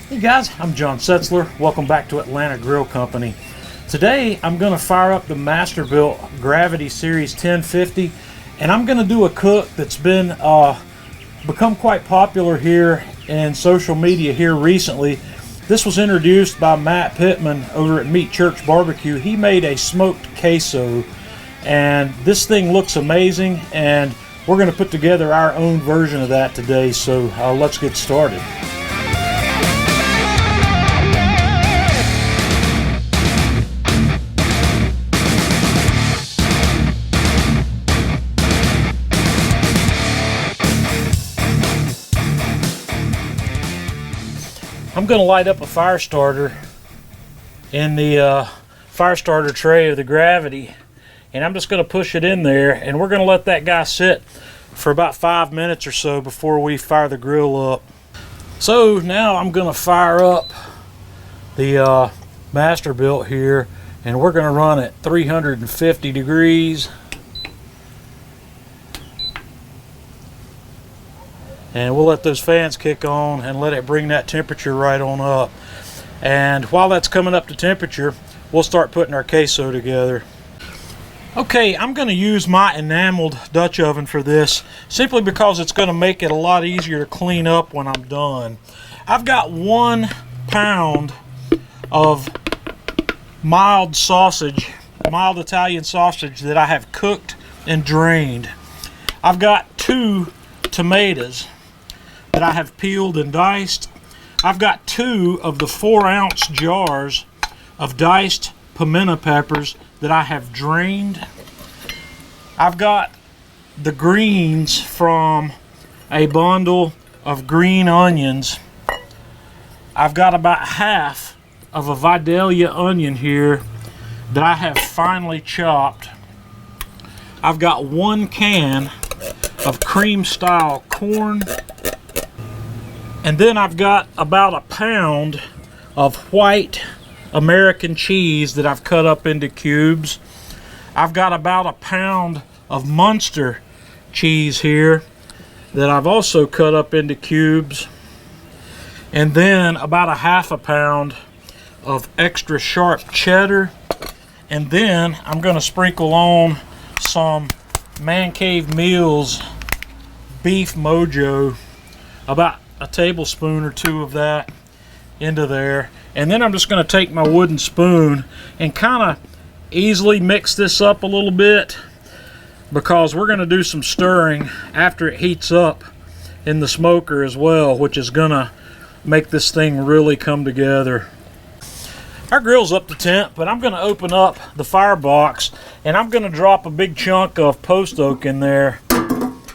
Hey guys, I'm John Setzler. Welcome back to Atlanta Grill Company. Today I'm going to fire up the Masterbuilt Gravity Series 1050, and I'm going to do a cook that's been become quite popular here in social media here recently. This was introduced by Matt Pittman over at Meat Church Barbecue. He made a smoked queso, and this thing looks amazing, and we're going to put together our own version of that today. So let's get started. I'm going to light up a fire starter in the fire starter tray of the Gravity, and I'm just going to push it in there, and we're going to let that guy sit for about 5 minutes or so before we fire the grill up. So now I'm going to fire up the Masterbuilt here, and we're going to run at 350 degrees. And we'll let those fans kick on and let it bring that temperature right on up. And while that's coming up to temperature, we'll start putting our queso together. Okay, I'm going to use my enameled Dutch oven for this, simply because it's going to make it a lot easier to clean up when I'm done. I've got 1 pound of mild sausage, mild Italian sausage that I have cooked and drained. I've got 2 tomatoes that I have peeled and diced. I've got 2 of the 4-ounce jars of diced pimento peppers that I have drained. I've got the greens from a bundle of green onions. I've got about half of a vidalia onion here that I have finely chopped. I've got 1 can of cream style corn, and then I've got about a pound of white American cheese that I've cut up into cubes. I've got about a pound of muenster cheese here that I've also cut up into cubes, and then about a half a pound of extra sharp cheddar, and then I'm going to sprinkle on some Man Cave Meals beef Mojo, about a tablespoon or 2 of that into there. And then I'm just going to take my wooden spoon and kind of easily mix this up a little bit, because we're going to do some stirring after it heats up in the smoker as well, which is going to make this thing really come together. Our grill's up to temp, but I'm going to open up the firebox and I'm going to drop a big chunk of post oak in there,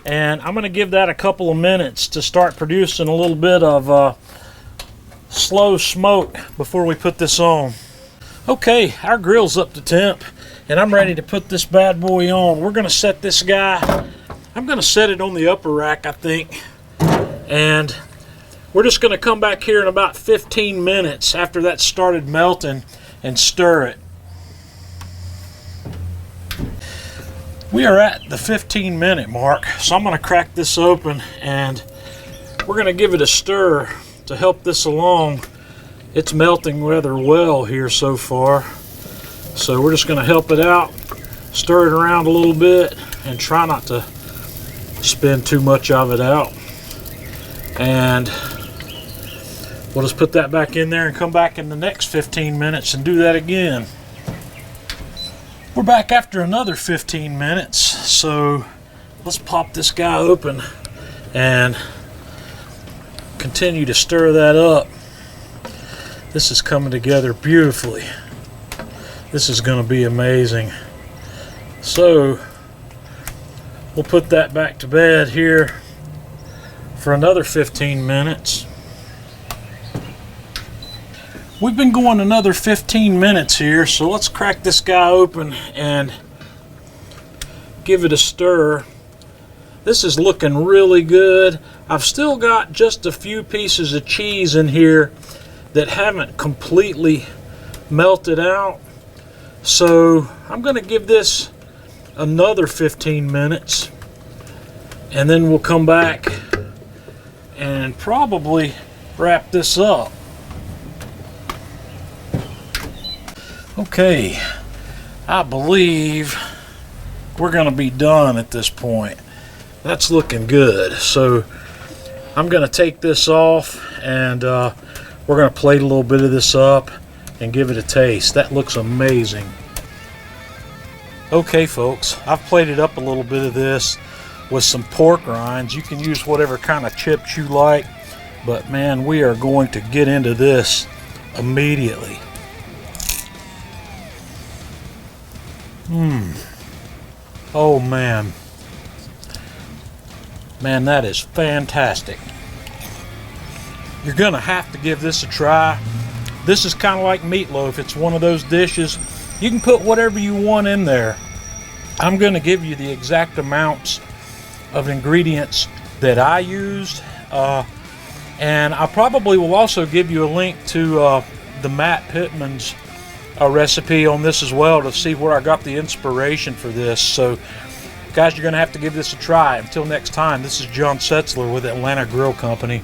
and I'm going to give that a couple of minutes to start producing a little bit of slow smoke before we put this on. Okay, our grill's up to temp, and I'm ready to put this bad boy on. We're going to set this guy, I'm going to set it on the upper rack, I think, and we're just going to come back here in about 15 minutes after that started melting and stir it. We are at the 15-minute mark, so I'm going to crack this open and we're going to give it a stir to help this along. It's melting rather well here so far, so we're just going to help it out, stir it around a little bit, and try not to spin too much of it out. And we'll just put that back in there and come back in the next 15 minutes and do that again. We're back after another 15 minutes, so let's pop this guy open and continue to stir that up. This is coming together beautifully. This is going to be amazing. So we'll put that back to bed here for another 15 minutes. We've been going another 15 minutes here, so let's crack this guy open and give it a stir. This is looking really good. I've still got just a few pieces of cheese in here that haven't completely melted out, so I'm going to give this another 15 minutes, and then we'll come back and probably wrap this up. Okay, I believe we're going to be done at this point. That's looking good. So I'm going to take this off, and we're going to plate a little bit of this up and give it a taste. That looks amazing. Okay folks, I've plated up a little bit of this with some pork rinds. You can use whatever kind of chips you like, but man, we are going to get into this immediately. Oh man. Man, that is fantastic. You're gonna have to give this a try. This is kind of like meatloaf. It's one of those dishes. You can put whatever you want in there. I'm gonna give you the exact amounts of ingredients that I used. And I probably will also give you a link to the Matt Pittman's recipe on this as well, to see where I got the inspiration for this. So guys, you're going to have to give this a try. Until next time, this is John Setzler with Atlanta Grill Company.